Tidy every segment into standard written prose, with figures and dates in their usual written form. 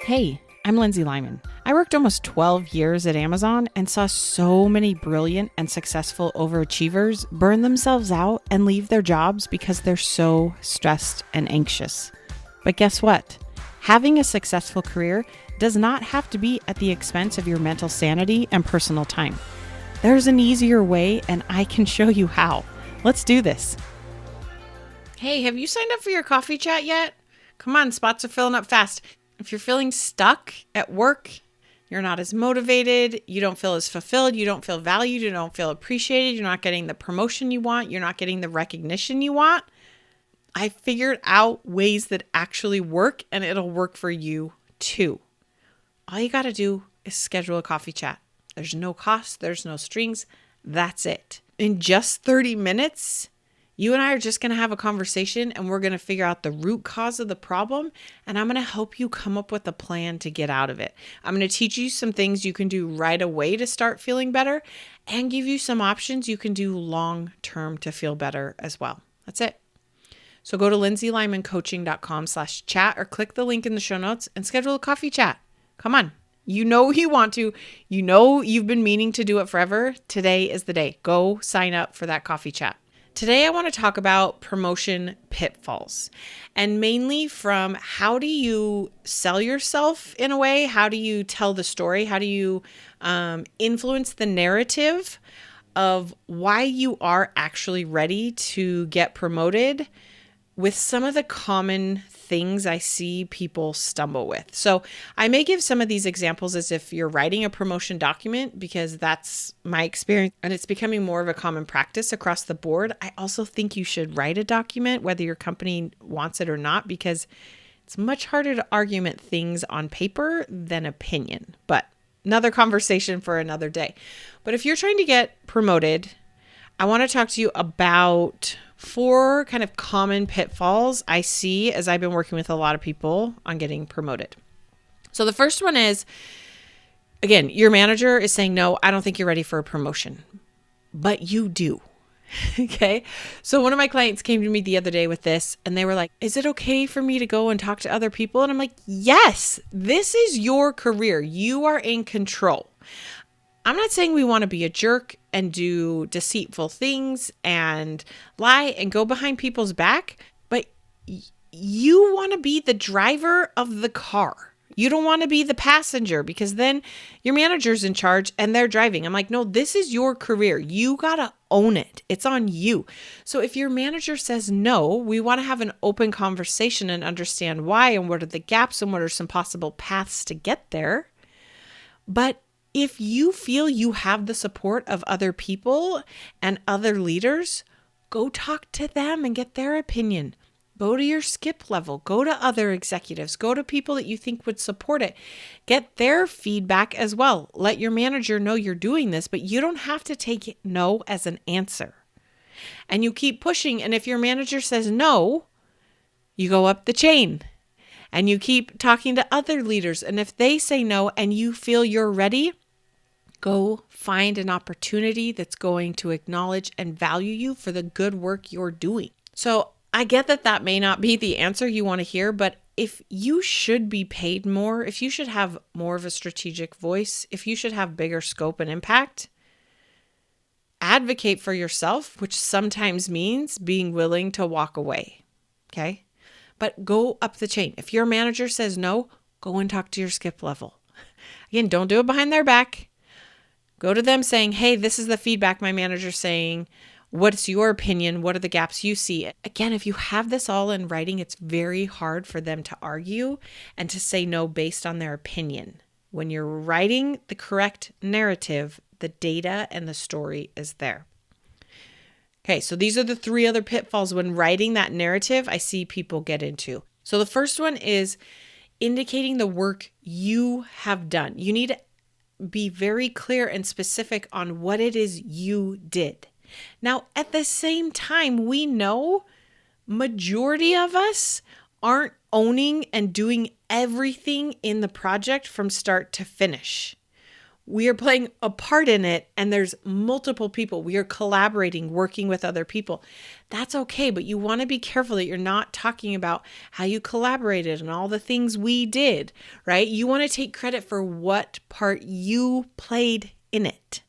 Hey, I'm Lindsay Lyman. I worked almost 12 years at Amazon and saw so many brilliant and successful overachievers burn themselves out and leave their jobs because they're so stressed and anxious. But guess what? Having a successful career does not have to be at the expense of your mental sanity and personal time. There's an easier way, and I can show you how. Let's do this. Hey, have you signed up for your coffee chat yet? Come on, spots are filling up fast. If you're feeling stuck at work, you're not as motivated, you don't feel as fulfilled, you don't feel valued, you don't feel appreciated, you're not getting the promotion you want, you're not getting the recognition you want, I figured out ways that actually work, and it'll work for you too. All you got to do is schedule a coffee chat. There's no cost, there's no strings. That's it. In just 30 minutes, you and I are just going to have a conversation, and we're going to figure out the root cause of the problem, and I'm going to help you come up with a plan to get out of it. I'm going to teach you some things you can do right away to start feeling better and give you some options you can do long-term to feel better as well. That's it. So go to lindsaylymancoaching.com/chat or click the link in the show notes and schedule a coffee chat. Come on. You know you want to. You know you've been meaning to do it forever. Today is the day. Go sign up for that coffee chat. Today, I want to talk about promotion pitfalls, and mainly from how do you sell yourself in a way? How do you tell the story? How do you influence the narrative of why you are actually ready to get promoted with some of the common things I see people stumble with. So I may give some of these examples as if you're writing a promotion document, because that's my experience and it's becoming more of a common practice across the board. I also think you should write a document, whether your company wants it or not, because it's much harder to argument things on paper than opinion. But another conversation for another day. But if you're trying to get promoted, I want to talk to you about 4 kind of common pitfalls I see as I've been working with a lot of people on getting promoted. So the first one is, again, your manager is saying, no, I don't think you're ready for a promotion, but you do. Okay. So one of my clients came to me the other day with this, and they were like, is it okay for me to go and talk to other people? And I'm like, yes, this is your career. You are in control. I'm not saying we want to be a jerk and do deceitful things and lie and go behind people's back, but you want to be the driver of the car. You don't want to be the passenger, because then your manager's in charge and they're driving. I'm like, no, this is your career. You got to own it. It's on you. So if your manager says no, we want to have an open conversation and understand why and what are the gaps and what are some possible paths to get there. But if you feel you have the support of other people and other leaders, go talk to them and get their opinion. Go to your skip level. Go to other executives. Go to people that you think would support it. Get their feedback as well. Let your manager know you're doing this, but you don't have to take no as an answer. And you keep pushing. And if your manager says no, you go up the chain. And you keep talking to other leaders. And if they say no and you feel you're ready, go find an opportunity that's going to acknowledge and value you for the good work you're doing. So I get that that may not be the answer you want to hear, but if you should be paid more, if you should have more of a strategic voice, if you should have bigger scope and impact, advocate for yourself, which sometimes means being willing to walk away. Okay? But go up the chain. If your manager says no, go and talk to your skip level. Again, don't do it behind their back. Go to them saying, hey, this is the feedback my manager's saying. What's your opinion? What are the gaps you see? Again, if you have this all in writing, it's very hard for them to argue and to say no based on their opinion. When you're writing the correct narrative, the data and the story is there. Okay, so these are the 3 other pitfalls when writing that narrative I see people get into. So the first one is indicating the work you have done. You need to be very clear and specific on what it is you did. Now, at the same time, we know majority of us aren't owning and doing everything in the project from start to finish. We are playing a part in it, and there's multiple people. We are collaborating, working with other people. That's okay, but you want to be careful that you're not talking about how you collaborated and all the things we did, right? You want to take credit for what part you played in it.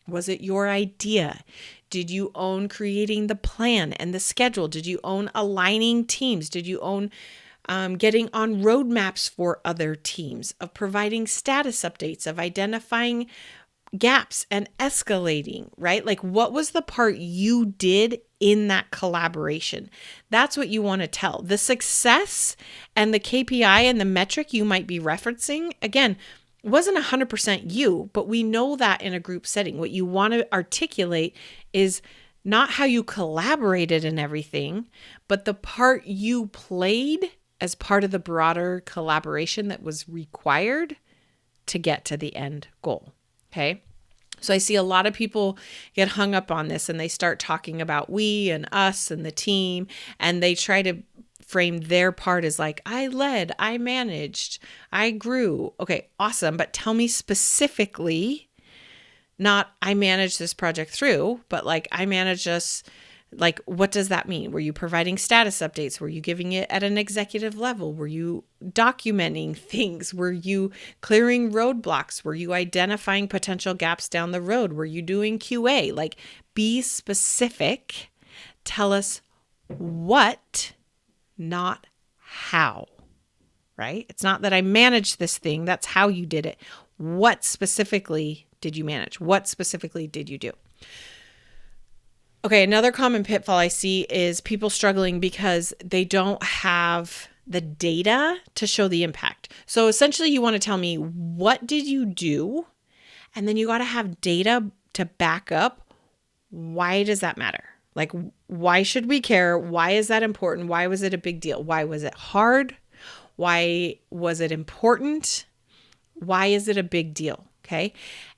Was it your idea? Did you own creating the plan and the schedule? Did you own aligning teams? Did you own getting on roadmaps for other teams, of providing status updates, of identifying gaps and escalating, right? Like, what was the part you did in that collaboration? That's what you want to tell. The success and the KPI and the metric you might be referencing, again, wasn't 100% you, but we know that in a group setting. What you want to articulate is not how you collaborated and everything, but the part you played as part of the broader collaboration that was required to get to the end goal. Okay. So I see a lot of people get hung up on this, and they start talking about we and us and the team, and they try to frame their part as like, I led, I managed, I grew. Okay, awesome. But tell me specifically, not I managed this project through, but like I managed us. Like, what does that mean? Were you providing status updates? Were you giving it at an executive level? Were you documenting things? Were you clearing roadblocks? Were you identifying potential gaps down the road? Were you doing QA? Like, be specific. Tell us what, not how, right? It's not that I managed this thing. That's how you did it. What specifically did you manage? What specifically did you do? Okay, another common pitfall I see is people struggling because they don't have the data to show the impact. So essentially, you want to tell me, what did you do? And then you got to have data to back up. Why does that matter? Like, why should we care? Why is that important? Why was it a big deal? Why was it hard? Why was it important? Why is it a big deal? Okay.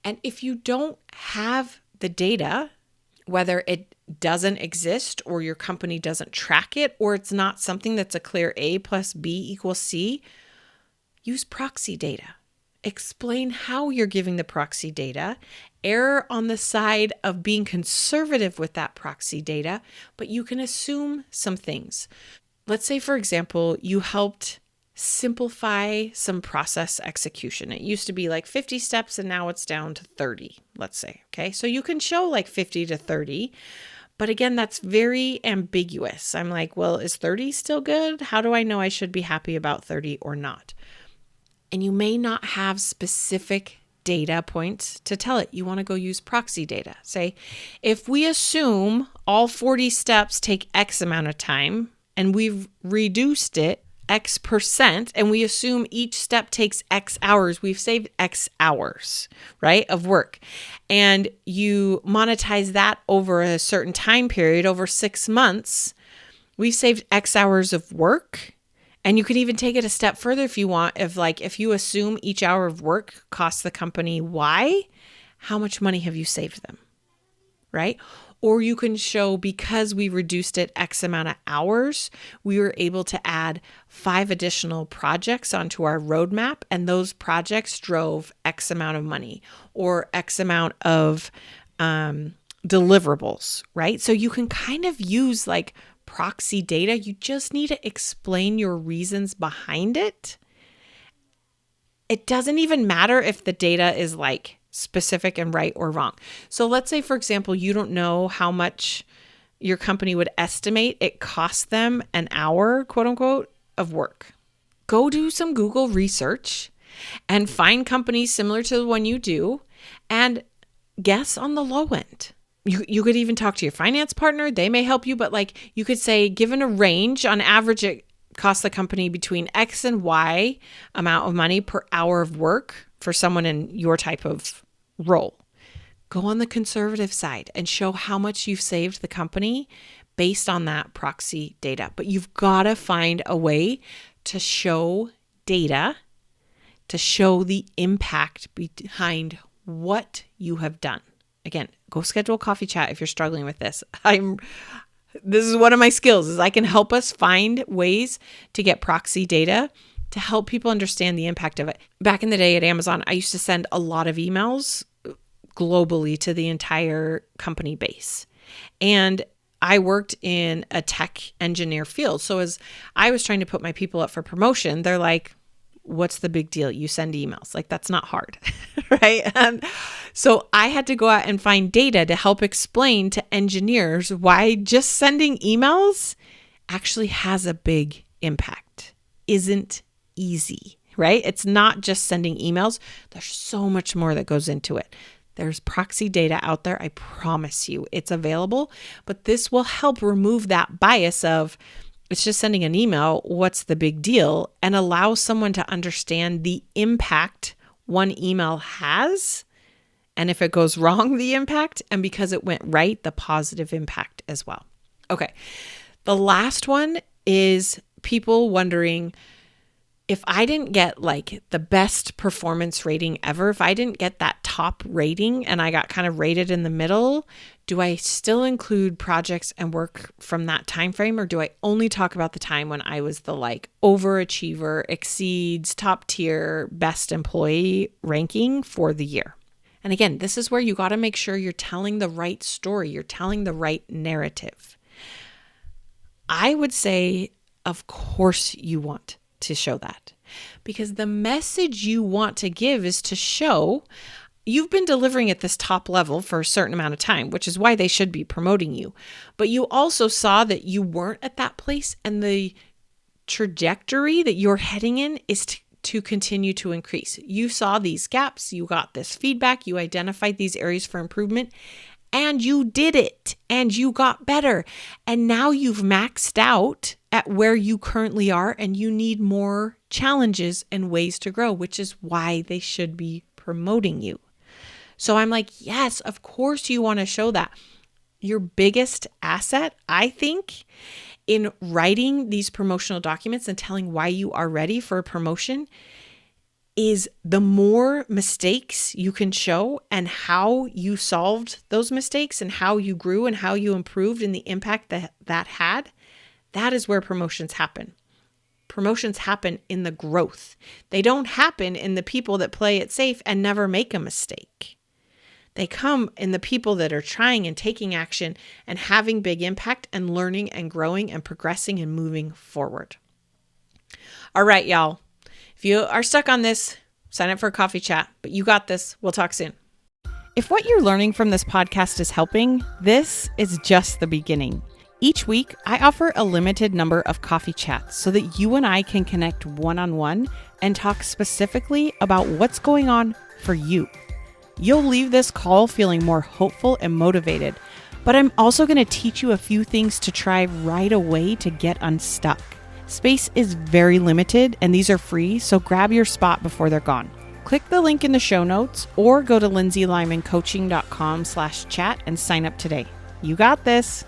And if you don't have the data, whether it doesn't exist or your company doesn't track it, or it's not something that's a clear A plus B equals C, use proxy data. Explain how you're giving the proxy data. Err on the side of being conservative with that proxy data, but you can assume some things. Let's say, for example, you helped simplify some process execution. It used to be like 50 steps and now it's down to 30, let's say. Okay. So you can show like 50 to 30, but again, that's very ambiguous. I'm like, well, is 30 still good? How do I know I should be happy about 30 or not? And you may not have specific data points to tell it. You want to go use proxy data. Say, if we assume all 40 steps take X amount of time and we've reduced it X percent, and we assume each step takes X hours, we've saved X hours, right, of work. And you monetize that over a certain time period, over 6 months, we've saved X hours of work. And you could even take it a step further if you want. If you assume each hour of work costs the company Y, how much money have you saved them, right? Or you can show, because we reduced it X amount of hours, we were able to add 5 additional projects onto our roadmap, and those projects drove X amount of money or X amount of deliverables, right? So you can kind of use like proxy data. You just need to explain your reasons behind it. It doesn't even matter if the data is like specific and right or wrong. So let's say, for example, you don't know how much your company would estimate it costs them an hour, quote unquote, of work. Go do some Google research and find companies similar to the one you do and guess on the low end. You could even talk to your finance partner. They may help you, but like you could say, given a range, on average, it costs the company between X and Y amount of money per hour of work for someone in your type of role. Go on the conservative side and show how much you've saved the company based on that proxy data. But you've got to find a way to show data, to show the impact behind what you have done. Again, go schedule a coffee chat if you're struggling with this. This is one of my skills, is I can help us find ways to get proxy data to help people understand the impact of it. Back in the day at Amazon, I used to send a lot of emails globally to the entire company base. And I worked in a tech engineer field. So as I was trying to put my people up for promotion, they're like, what's the big deal? You send emails. Like, that's not hard, right? And so I had to go out and find data to help explain to engineers why just sending emails actually has a big impact. Isn't easy, right? It's not just sending emails. There's so much more that goes into it. There's proxy data out there. I promise you it's available, but this will help remove that bias of it's just sending an email. What's the big deal? And allow someone to understand the impact one email has. And if it goes wrong, the impact, and because it went right, the positive impact as well. Okay. The last one is people wondering, if I didn't get like the best performance rating ever, if I didn't get that top rating and I got kind of rated in the middle, do I still include projects and work from that time frame, or do I only talk about the time when I was the like overachiever, exceeds, top tier, best employee ranking for the year? And again, this is where you got to make sure you're telling the right story, you're telling the right narrative. I would say, of course you want to show that, because the message you want to give is to show you've been delivering at this top level for a certain amount of time, which is why they should be promoting you. But you also saw that you weren't at that place, and the trajectory that you're heading in is to continue to increase. You saw these gaps, you got this feedback, you identified these areas for improvement, and you did it, and you got better. And now you've maxed out at where you currently are, and you need more challenges and ways to grow, which is why they should be promoting you. So I'm like, yes, of course you want to show that. Your biggest asset, I think, in writing these promotional documents and telling why you are ready for a promotion is the more mistakes you can show and how you solved those mistakes and how you grew and how you improved and the impact that had. That is where promotions happen. Promotions happen in the growth. They don't happen in the people that play it safe and never make a mistake. They come in the people that are trying and taking action and having big impact and learning and growing and progressing and moving forward. All right, y'all. If you are stuck on this, sign up for a coffee chat, but you got this. We'll talk soon. If what you're learning from this podcast is helping, this is just the beginning. Each week, I offer a limited number of coffee chats so that you and I can connect one-on-one and talk specifically about what's going on for you. You'll leave this call feeling more hopeful and motivated, but I'm also going to teach you a few things to try right away to get unstuck. Space is very limited and these are free, so grab your spot before they're gone. Click the link in the show notes or go to lindsaylymancoaching.com/chat and sign up today. You got this.